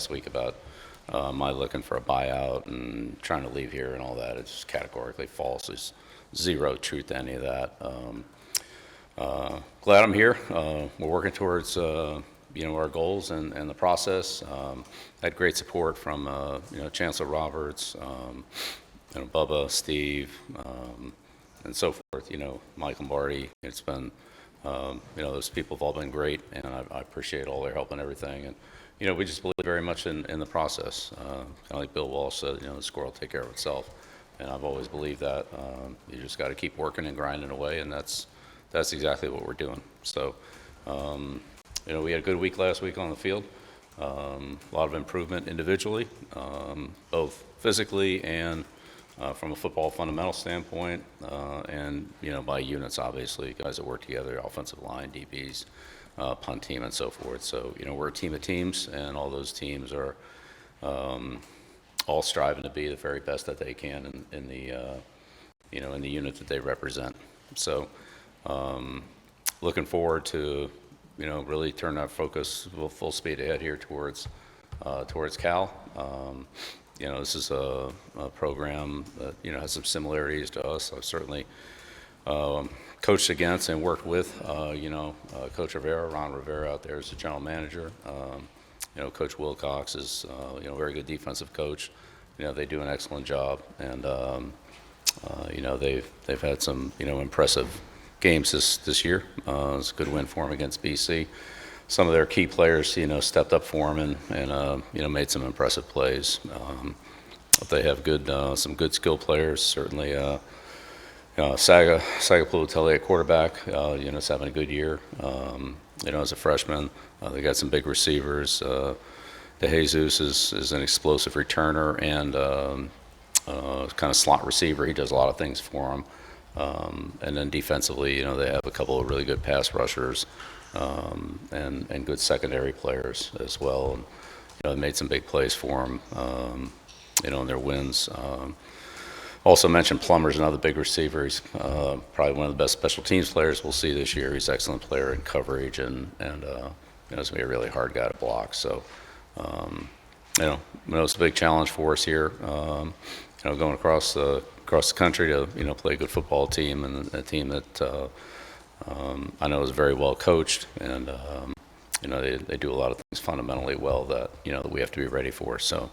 last week about my looking for a buyout and trying to leave here and all that. It's categorically false. There's zero truth to any of that. Glad I'm here. We're working towards our goals and the process. Had great support from Chancellor Roberts, Bubba, Steve, and so forth. Mike Lombardi. It's been those people have all been great, and I appreciate all their help and everything. And we just believe very much in the process. Kind of like Bill Walsh said, the score will take care of itself. And I've always believed that. You just got to keep working and grinding away, and that's exactly what we're doing. So, we had a good week last week on the field. A lot of improvement individually, both physically and from a football fundamental standpoint, and by units, obviously, guys that work together, offensive line, DBs, punt team, and so forth. So, we're a team of teams, and all those teams are all striving to be the very best that they can in the unit that they represent. So, looking forward to really turn our focus full speed ahead here towards Cal. This is a program that has some similarities to us. I've certainly coached against and worked with Coach Rivera. Ron Rivera out there is the general manager. Coach Wilcox is a very good defensive coach. They do an excellent job, and they've had some impressive games this year. It's a good win for them against BC. Some of their key players, stepped up for them and made some impressive plays. They have some good skill players. Certainly, Sagapulu at quarterback, is having a good year. As a freshman, they got some big receivers. DeJesus is an explosive returner and kind of slot receiver. He does a lot of things for them. And then defensively, they have a couple of really good pass rushers and good secondary players as well. And, they made some big plays for them, in their wins. Also mentioned Plummer's another big receiver. He's probably one of the best special teams players we'll see this year. He's an excellent player in coverage, and it's going to be a really hard guy to block. So, it's a big challenge for us here, going across the country to play a good football team, and a team that I know is very well coached, and they do a lot of things fundamentally well that that we have to be ready for. So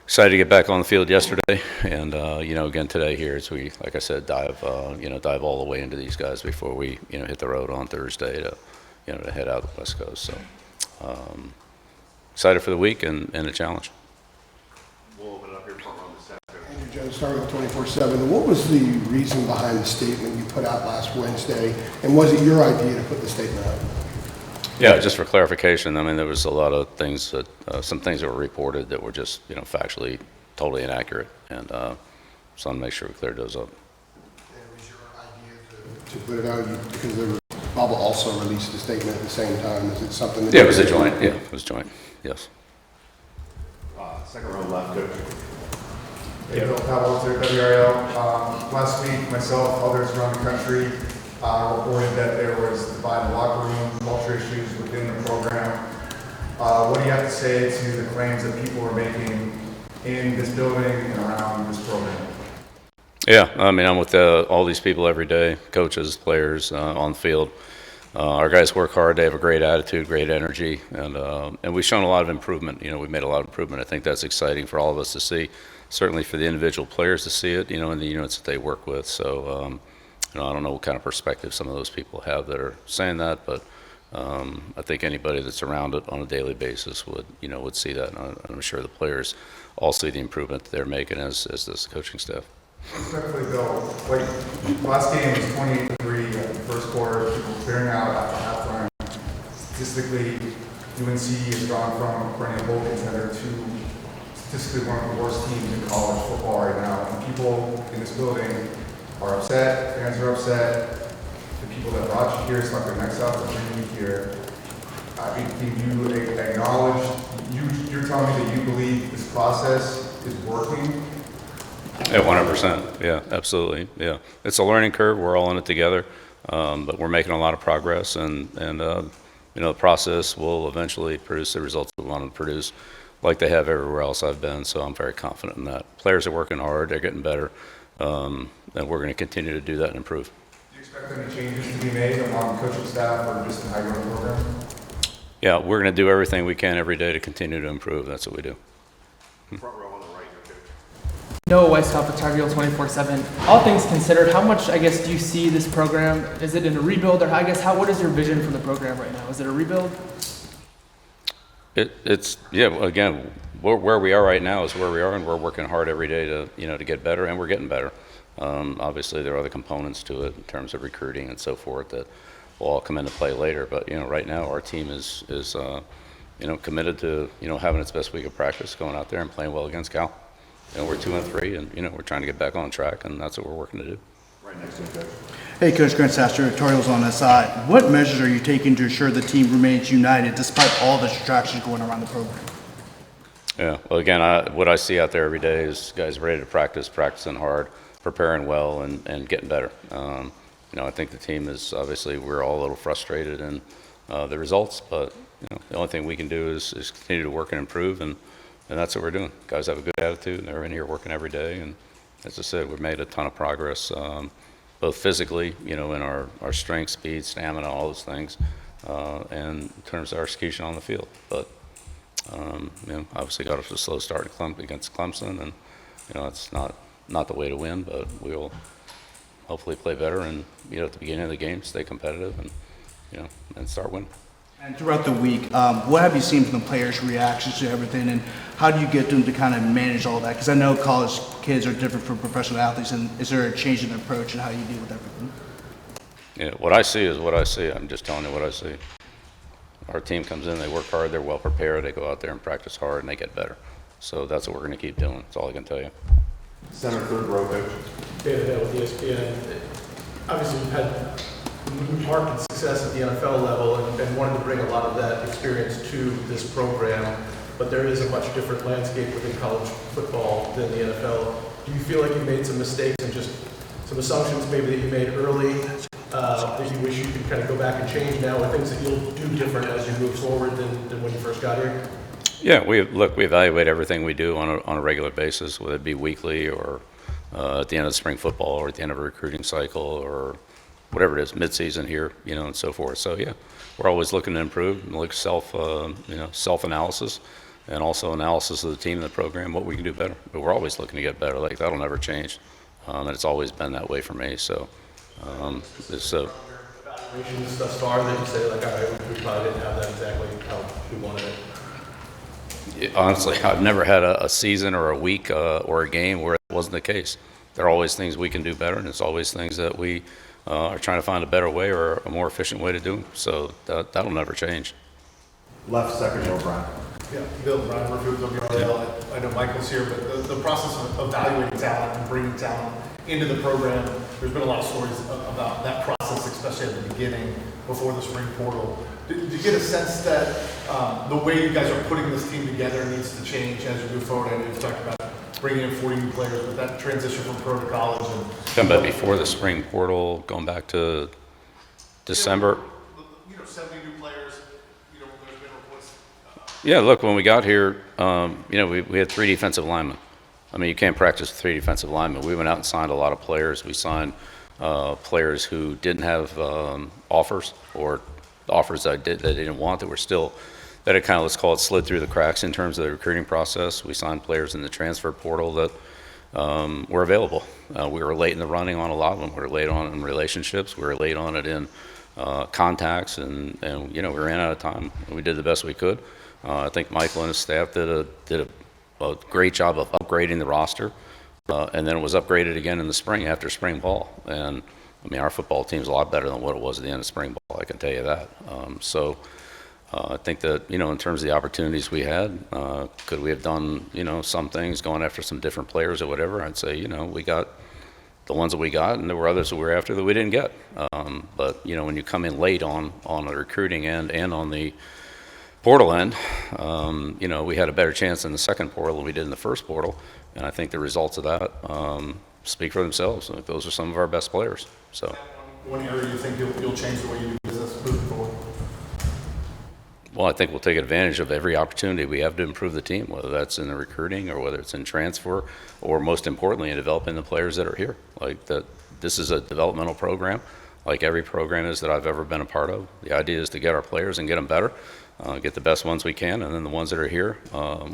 excited to get back on the field yesterday, and again today here as we, like I said, dive all the way into these guys before we hit the road on Thursday to head out the West Coast. So excited for the week and a challenge. We'll open it up here front row this afternoon. Andrew Jones, starting with 24/7. What was the reason behind the statement you put out last Wednesday, and was it your idea to put the statement out? Yeah, just for clarification, I mean, there was a lot of things that, some things that were reported that were just, factually totally inaccurate, and so I want to make sure we cleared those up. And it was your idea to put it out because Bubba also released a statement at the same time. Is it something that... Yeah, it was a joint. Yeah, it was joint. Yes. Second row left, coach. Hey, Bill Powell, WRL. Last week, myself, others around the country reported that there was divided locker room, culture issues within the program. What do you have to say to the claims that people are making in this building and around this program? Yeah, I mean, I'm with all these people every day, coaches, players on the field. Our guys work hard. They have a great attitude, great energy, and we've shown a lot of improvement. We've made a lot of improvement. I think that's exciting for all of us to see. Certainly for the individual players to see it, in the units that they work with. So, I don't know what kind of perspective some of those people have that are saying that, but I think anybody that's around it on a daily basis would see that. And I'm sure the players all see the improvement that they're making as this coaching staff. Respectfully, Bill, last game was 28-3 the first quarter, people clearing out after halftime. Statistically, UNC has gone from a perennial bowl contender to statistically one of the worst teams in college football right now. And people in this building are upset, fans are upset, the people that brought you here stuck their necks out to bring you here. Can you acknowledge, you're telling me that you believe this process is working? Yeah, 100%. Yeah, absolutely. Yeah, it's a learning curve. We're all in it together, but we're making a lot of progress, and the process will eventually produce the results we want to produce, like they have everywhere else I've been. So I'm very confident in that. Players are working hard, they're getting better, and we're going to continue to do that and improve. Do you expect any changes to be made among coaching staff or just in how you run the program? Yeah, we're going to do everything we can every day to continue to improve. That's what we do. Front row on the right here, Coach. Noah Weisskopf with Target 24/7. All things considered, how much, I guess, do you see this program? Is it in a rebuild, or what is your vision for the program right now? Is it a rebuild? Again, where we are right now is where we are, and we're working hard every day to get better, and we're getting better. Obviously, there are other components to it in terms of recruiting and so forth that will all come into play later. But right now, our team is committed to having its best week of practice, going out there and playing well against Cal. We're 2-3, and we're trying to get back on track, and that's what we're working to do. Right next to him, Coach. Hey, Coach Grant Sasser, editorials on that side. What measures are you taking to ensure the team remains united despite all the distractions going around the program? Yeah, well, again, what I see out there every day is guys ready to practice, practicing hard, preparing well, and getting better. I think the team is, obviously, we're all a little frustrated in the results, but the only thing we can do is continue to work and improve, and that's what we're doing. Guys have a good attitude, and they're in here working every day, and as I said, we've made a ton of progress, both physically, in our strength, speed, stamina, all those things, and in terms of our execution on the field. But obviously got off to a slow start against Clemson, and it's not the way to win, but we'll hopefully play better and at the beginning of the game stay competitive and start winning. And throughout the week, what have you seen from the players' reactions to everything, and how do you get them to kind of manage all that? Because I know college kids are different from professional athletes, and is there a change in approach in how you deal with everything? Yeah, what I see is what I see. I'm just telling you what I see. Our team comes in, they work hard, they're well prepared, they go out there and practice hard, and they get better. So that's what we're going to keep doing. That's all I can tell you. Center third row, Coach. David Hill with ESPN. Obviously, we've had marked success at the NFL level and wanted to bring a lot of that experience to this program, but there is a much different landscape within college football than the NFL. Do you feel like you made some mistakes and just some assumptions maybe that you made early that you wish you could kind of go back and change now, or things that you'll do different as you move forward than when you first got here? Yeah, we evaluate everything we do on a regular basis, whether it be weekly or at the end of spring football or at the end of a recruiting cycle or whatever it is, mid-season here, and so forth. So yeah, we're always looking to improve and look self-analysis and also analysis of the team and the program, what we can do better. But we're always looking to get better. Like that'll never change, and it's always been that way for me. So Evaluations thus far that you say like, all right, we probably didn't have that exactly how we wanted it. Honestly, I've never had a season or a week or a game where it wasn't the case. There are always things we can do better, and it's always things that we are trying to find a better way or a more efficient way to do them. So that'll never change. Left second row, Brian. Yeah, Bill, Brian Murphy with WRL. I know Michael's here, but the process of evaluating talent and bringing talent into the program, there's been a lot of stories about that process, especially at the beginning, before the spring portal. Did you get a sense that the way you guys are putting this team together needs to change as you move forward? I know you've talked about bringing in 40 new players, but that transition from pro to college and Talking about before the spring portal, going back to December. 70 new players. There's been reports. Yeah, look, when we got here, we had 3 defensive linemen. I mean, you can't practice with 3 defensive linemen. We went out and signed a lot of players. We signed players who didn't have offers or offers that they didn't want that were still, that had kind of, let's call it, slid through the cracks in terms of the recruiting process. We signed players in the transfer portal that were available. We were late in the running on a lot of them. We were late on in relationships. We were late on it in contacts, and we ran out of time. We did the best we could. I think Michael and his staff did a great job of upgrading the roster, and then it was upgraded again in the spring after spring ball. And I mean, our football team's a lot better than what it was at the end of spring ball, I can tell you that. I think that, in terms of the opportunities we had, could we have done, some things, going after some different players or whatever? I'd say, we got the ones that we got, and there were others that we were after that we didn't get. But when you come in late on the recruiting end and on the portal end, we had a better chance in the second portal than we did in the first portal. And I think the results of that speak for themselves. Like, those are some of our best players. So, One area you think you'll change the way you do business moving forward? Well, I think we'll take advantage of every opportunity we have to improve the team, whether that's in the recruiting or whether it's in transfer, or most importantly, in developing the players that are here. Like that, this is a developmental program, like every program is that I've ever been a part of. The idea is to get our players and get them better, get the best ones we can, and then the ones that are here,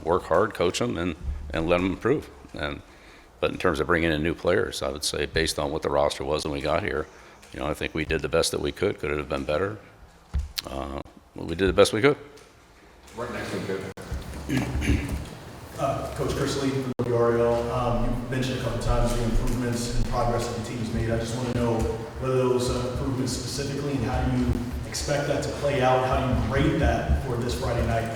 work hard, coach them, and let them improve. But in terms of bringing in new players, I would say based on what the roster was when we got here, I think we did the best that we could. Could it have been better? We did the best we could. Right next to him, Coach Chris Lee from the WRL. You've mentioned a couple times the improvements and progress that the team has made. I just want to know whether those improvements specifically and how do you expect that to play out? How do you grade that for this Friday night?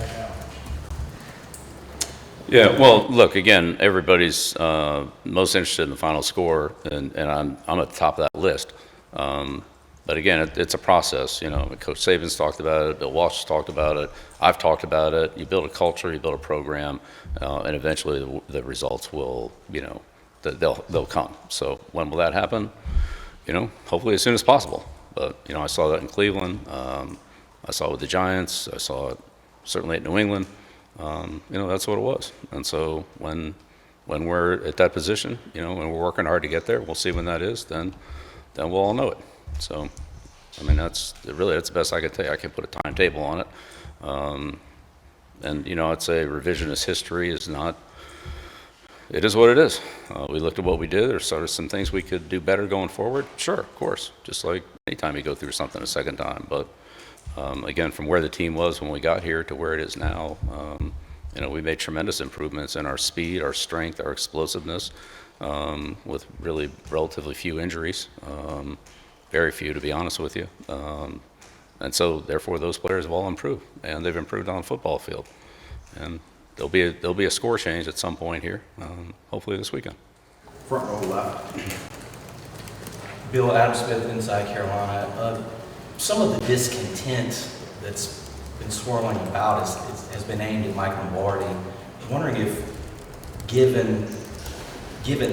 Yeah, well, look, again, everybody's most interested in the final score, and I'm at the top of that list. But again, it's a process. Coach Saban's talked about it, Bill Walsh has talked about it, I've talked about it. You build a culture, you build a program, and eventually the results will, they'll come. So when will that happen? Hopefully as soon as possible. But I saw that in Cleveland. I saw it with the Giants. I saw it certainly at New England. That's what it was. And so when we're at that position, when we're working hard to get there, we'll see when that is. Then we'll all know it. So, that's the best I could tell you. I can put a timetable on it. I'd say revisionist history is not, it is what it is. We looked at what we did. There's sort of some things we could do better going forward. Sure, of course. Just like anytime you go through something a second time. But again, from where the team was when we got here to where it is now, we made tremendous improvements in our speed, our strength, our explosiveness, with really relatively few injuries. Very few, to be honest with you. And so, therefore, those players have all improved, and they've improved on the football field. And there'll be a score change at some point here, hopefully this weekend. front row left. Bill Adam Smith, Inside Carolina. Some of the discontent that's been swirling about has been aimed at Mike Lombardi. I'm wondering if, given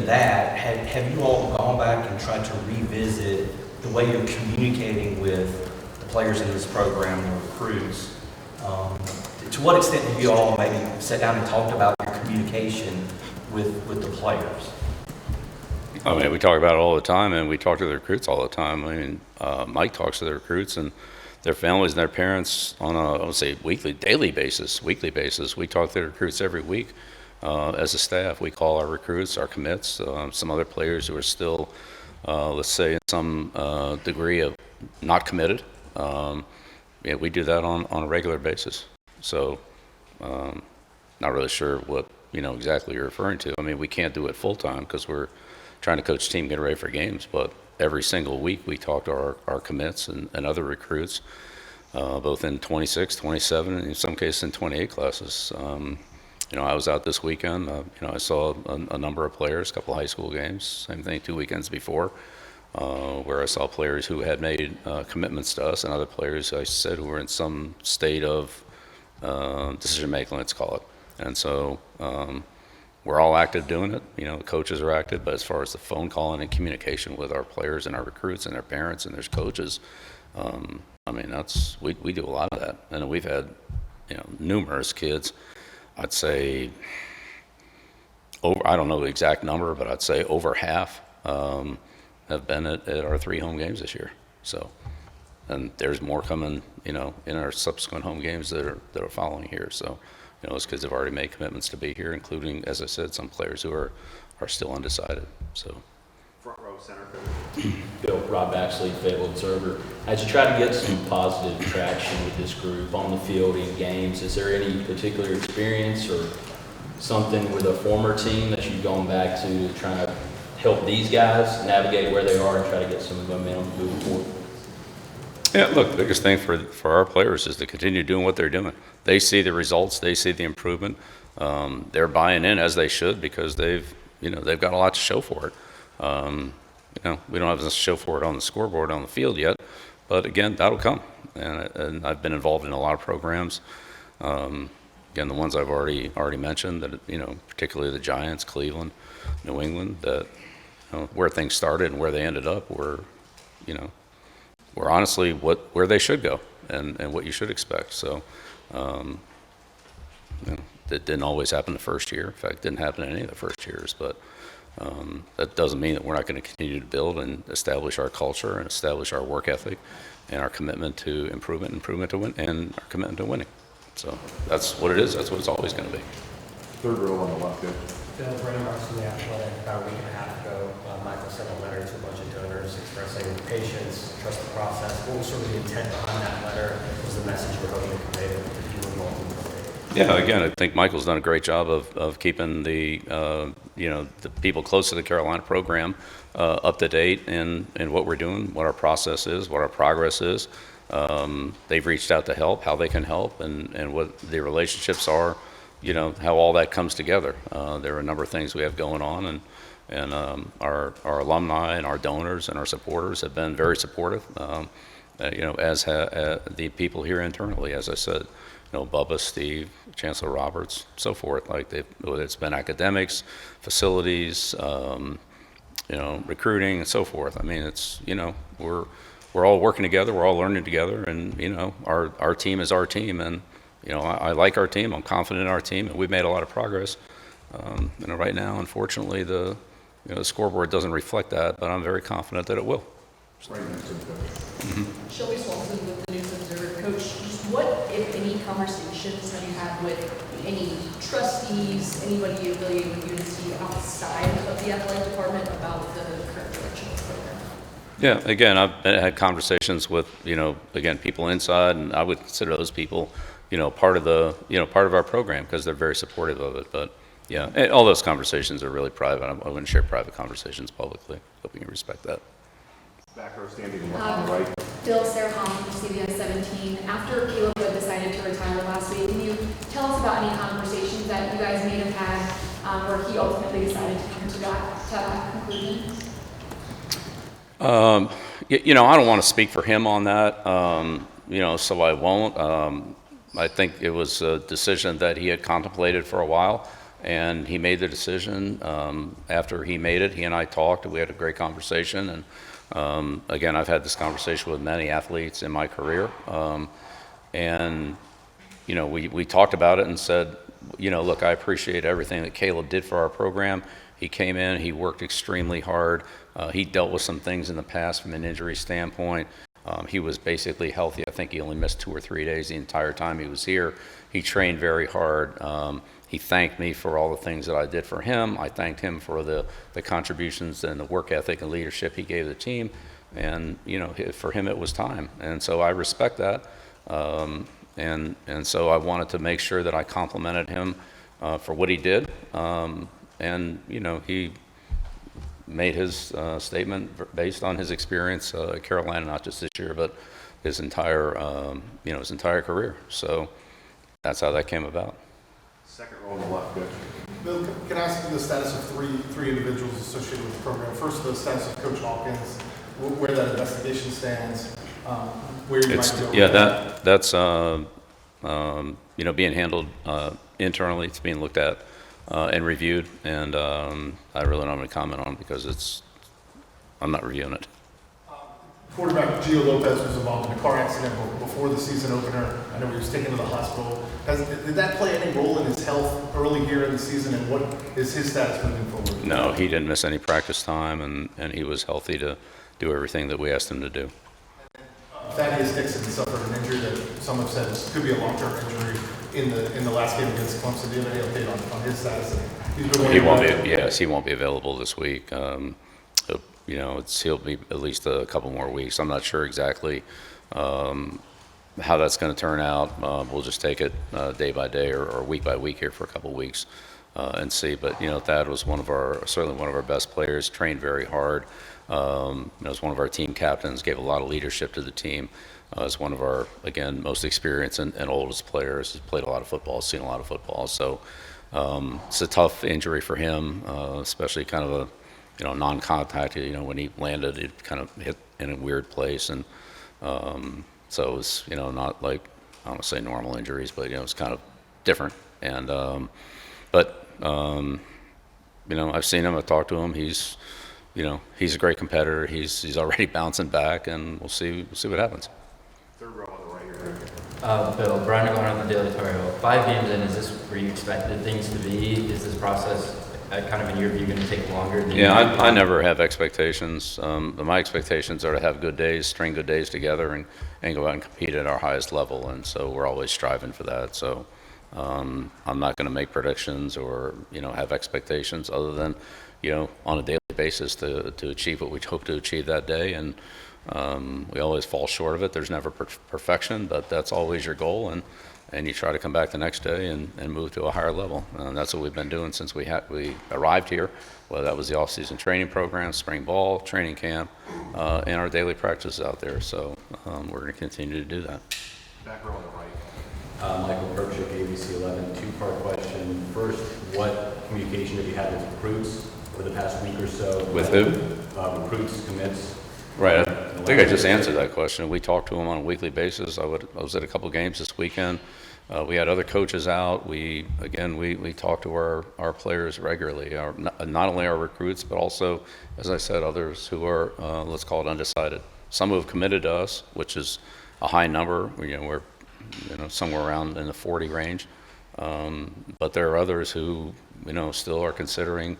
that, have you all gone back and tried to revisit the way you're communicating with the players in this program, the recruits? To what extent have you all maybe sat down and talked about your communication with the players? We talk about it all the time, and we talk to the recruits all the time. Mike talks to the recruits and their families and their parents on I would say weekly basis. We talk to the recruits every week. As a staff, we call our recruits, our commits, some other players who are still, let's say, in some degree of not committed. We do that on a regular basis. So, not really sure what exactly you're referring to. We can't do it full time because we're trying to coach the team, get ready for games. But every single week, we talk to our commits and other recruits, both in 26, 27, and in some cases in 28 classes. I was out this weekend. I saw a number of players, a couple of high school games, same thing 2 weekends before, where I saw players who had made commitments to us and other players, I said, who were in some state of decision making, let's call it. And so we're all active doing it. The coaches are active, but as far as the phone calling and communication with our players and our recruits and their parents and their coaches, we do a lot of that. And we've had numerous kids. I'd say I don't know the exact number, but I'd say over half have been at our 3 home games this year. So, and there's more coming, in our subsequent home games that are following here. So, those kids have already made commitments to be here, including, as I said, some players who are still undecided. So, Front row center field. Bill, Rob Baxley, Fable Observer. As you try to get some positive traction with this group on the field in games, is there any particular experience or something with a former team that you've gone back to try to help these guys navigate where they are and try to get some momentum moving forward? yeah, look, the biggest thing for our players is to continue doing what they're doing. They see the results, they see the improvement. They're buying in as they should because they've got a lot to show for it. We don't have to show for it on the scoreboard on the field yet, but again, that'll come. And I've been involved in a lot of programs. Again, the ones I've already mentioned, that particularly the Giants, Cleveland, New England, that where things started and where they ended up were honestly where they should go and what you should expect. So That didn't always happen the first year. In fact, it didn't happen in any of the first years, but that doesn't mean that we're not going to continue to build and establish our culture and establish our work ethic and our commitment to improvement to win, and our commitment to winning. So that's what it is. That's what it's always going to be. Third row on the left there. Bill, Brandon Marks from The Athletic. About a week and a half ago, Michael sent a letter to a bunch of donors expressing patience, trust the process. What was sort of the intent behind that letter? What was the message you were hoping to convey to the people involved in the program? Yeah, again, I think Michael's done a great job of keeping the the people close to the Carolina program up to date in what we're doing, what our process is, what our progress is. They've reached out to help, how they can help, and what the relationships are, how all that comes together. There are a number of things we have going on, and our alumni and our donors and our supporters have been very supportive, as the people here internally, as I said. Bubba, Steve, Chancellor Roberts, so forth. Whether it's been academics, facilities, recruiting, and so forth. I mean, it's we're all working together, we're all learning together, and our team is our team, and I like our team. I'm confident in our team, and we've made a lot of progress. Right now, unfortunately, the scoreboard doesn't reflect that, but I'm very confident that it will. Right next to the coach. Shelby Swanson with the News Observer. Coach, just what, if any, conversations have you had with any trustees, anybody affiliated with UNC outside of the athletic department about the current direction of the program? Yeah, again, I've had conversations with, again, people inside, and I would consider those people, part of our program because they're very supportive of it. But yeah, all those conversations are really private. I wouldn't share private conversations publicly. Hope you can respect that. Back row standing on the right. Bill, Sarah Holland from CBS 17. After Caleb had decided to retire last week, can you tell us about any conversations that you guys may have had where he ultimately decided to come to that conclusion? I don't want to speak for him on that, so I won't. I think it was a decision that he had contemplated for a while, and he made the decision. After he made it, he and I talked, and we had a great conversation. And again, I've had this conversation with many athletes in my career, and we talked about it and said, look, I appreciate everything that Caleb did for our program. He came in, he worked extremely hard. He dealt with some things in the past from an injury standpoint. He was basically healthy. I think he only missed 2 or 3 days the entire time he was here. He trained very hard. He thanked me for all the things that I did for him. I thanked him for the contributions and the work ethic and leadership he gave the team. And, for him it was time. And so I respect that. And so I wanted to make sure that I complimented him for what he did. And, he made his statement based on his experience at Carolina, not just this year, but his entire career. So that's how that came about. Second row on the left there. Bill, can I ask you the status of three individuals associated with the program? First, the status of Coach Hawkins, where that investigation stands, where you might go. Yeah, that's being handled internally. It's being looked at and reviewed, and I really don't have to comment on it because I'm not reviewing it. Quarterback Gio Lopez was involved in a car accident before the season opener. I know he was taken to the hospital. Did that play any role in his health early here in the season, and what is his status moving forward? No, he didn't miss any practice time, and he was healthy to do everything that we asked him to do. Thaddeus Dixon suffered an injury that some have said could be a long-term injury in the last game against Clemson. Do you have any update on his status? He won't be. Yes, he won't be available this week. He'll be at least a couple more weeks. I'm not sure exactly how that's going to turn out. We'll just take it day by day or week by week here for a couple weeks and see. But Thad was certainly one of our best players. Trained very hard. Was one of our team captains. Gave a lot of leadership to the team. Is one of our most experienced and oldest players. He's played a lot of football. Seen a lot of football. So it's a tough injury for him, especially kind of a non-contact, when he landed, it kind of hit in a weird place. And so it was, not like, I don't want to say normal injuries, but, it's kind of different. And, I've seen him, I've talked to him. He's a great competitor. He's already bouncing back, and we'll see what happens. Third row on the right here. Bill, Brian McGowan on the Daily Tar Heel. 5 games in, is this where you expected things to be? Is this process kind of in your view going to take longer than Yeah, I never have expectations. My expectations are to have good days, string good days together, and go out and compete at our highest level. And so we're always striving for that. So I'm not going to make predictions or have expectations other than on a daily basis to achieve what we hope to achieve that day. And we always fall short of it. There's never perfection, but that's always your goal. And you try to come back the next day and move to a higher level. And that's what we've been doing since we arrived here. Well, that was the off-season training program, spring ball, training camp, and our daily practices out there. So we're going to continue to do that. Back row on the right. Michael Perchik, ABC 11. Two-part question. First, what communication have you had with recruits over the past week or so? With who? Recruits, commits. Right. I think I just answered that question. We talk to them on a weekly basis. I was at a couple games this weekend. We had other coaches out. We talk to our players regularly, not only our recruits, but also, as I said, others who are, let's call it undecided. Some who have committed to us, which is a high number. We're somewhere around in the 40 range. But there are others who, still are considering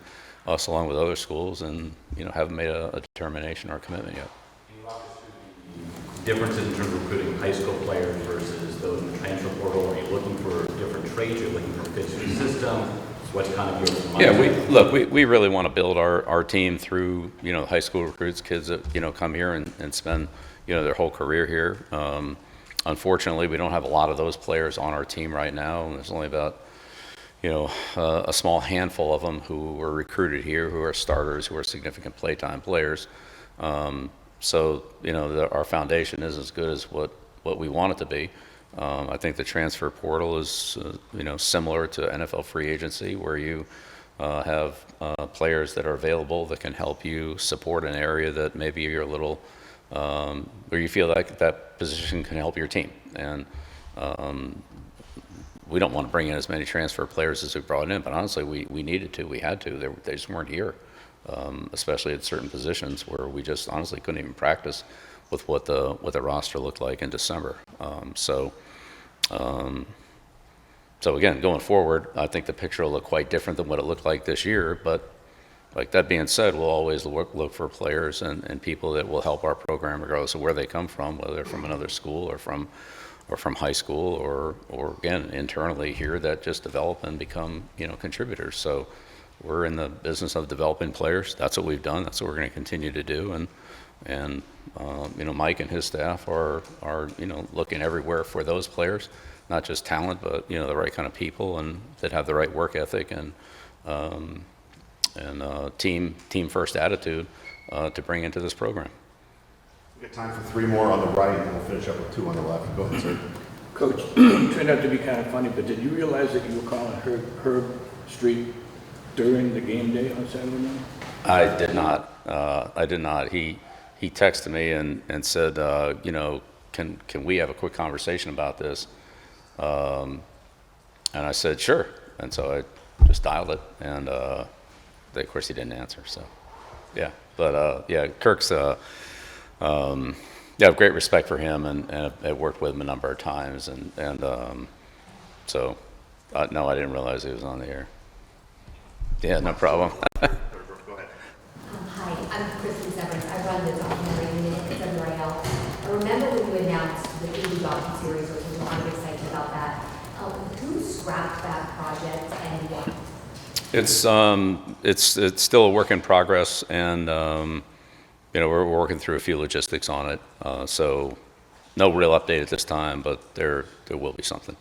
us along with other schools and, haven't made a determination or a commitment yet. Can you walk us through the differences in terms of recruiting high school players versus those in the transfer portal? Are you looking for different traits? You're looking for fits in the system? What's kind of your mindset? Yeah, we really want to build our team through, high school recruits, kids that, come here and spend, their whole career here. Unfortunately, we don't have a lot of those players on our team right now. There's only about a small handful of them who were recruited here, who are starters, who are significant playtime players. So our foundation is as good as what we want it to be. I think the transfer portal is similar to NFL free agency, where you have players that are available that can help you support an area that maybe you're a little where you feel like that position can help your team. And we don't want to bring in as many transfer players as we brought in, but honestly, we needed to, we had to. They just weren't here, especially at certain positions where we just honestly couldn't even practice with what the roster looked like in December. So again, going forward, I think the picture will look quite different than what it looked like this year. But like that being said, we'll always look for players and people that will help our program regardless of where they come from, whether they're from another school or from high school or again internally here that just develop and become contributors. So we're in the business of developing players. That's what we've done. That's what we're going to continue to do. And Mike and his staff are looking everywhere for those players, not just talent, but the right kind of people and that have the right work ethic and team first attitude to bring into this program. We've got time for 3 more on the right, and we'll finish up with 2 on the left. Go ahead, sir. Coach, it turned out to be kind of funny, but did you realize that you were calling Herb Street during the game day on Saturday night? I did not. He texted me and said, can we have a quick conversation about this? And I said, sure. And so I just dialed it, and of course he didn't answer. So, yeah. But Kirk's. I have great respect for him, and I've worked with him a number of times, so no, I didn't realize he was on the air. Yeah, no problem. Go ahead. Hi, I'm Kristen Severance. I run the documentary unit at WRL. I remember when you announced the 80 docu-series, which was a lot of excitement about that. Who scrapped that project and why? It's still a work in progress, and we're working through a few logistics on it. So no real update at this time, but there will be something.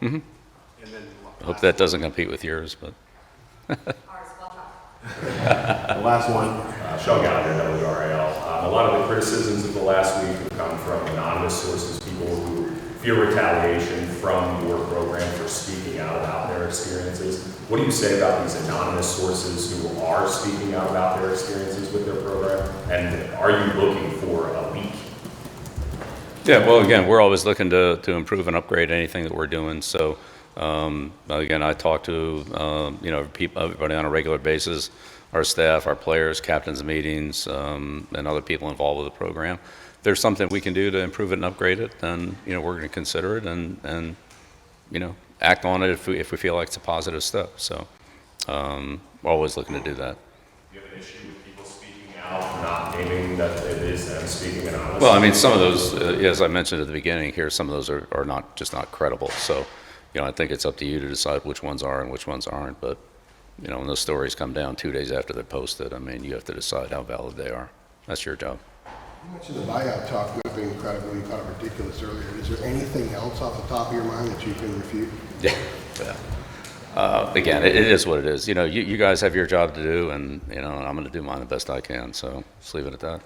Mm-hmm. And then I hope that doesn't compete with yours, but. the last one, Sean Gallagher, WRAL. A lot of the criticisms of the last week have come from anonymous sources, people who fear retaliation from your program for speaking out about their experiences. What do you say about these anonymous sources who are speaking out about their experiences with their program? And are you looking for a leak? Yeah, well, again, we're always looking to improve and upgrade anything that we're doing. So, again, I talk to everybody on a regular basis, our staff, our players, captains meetings, and other people involved with the program. there's something we can do to improve it and upgrade it, then, you know, we're going to consider it and, you know, act on it if we feel like it's a positive step. So, we're always looking to do that. Do you have an issue with people speaking out, not naming that it is them speaking anonymously? Well, I mean, some of those, as I mentioned at the beginning here, some of those are not, just not credible. So, you know, I think it's up to you to decide which ones are and which ones aren't. But, you know, when those stories come down 2 days after they're posted, I mean, you have to decide how valid they are. That's your job. You mentioned the buyout talk not being credible. You thought it ridiculous earlier. Is there anything else off the top of your mind that you can refute? Yeah. Again, it is what it is. You know, you guys have your job to do, and, you know, I'm going to do mine the best I can. So just leave it at that.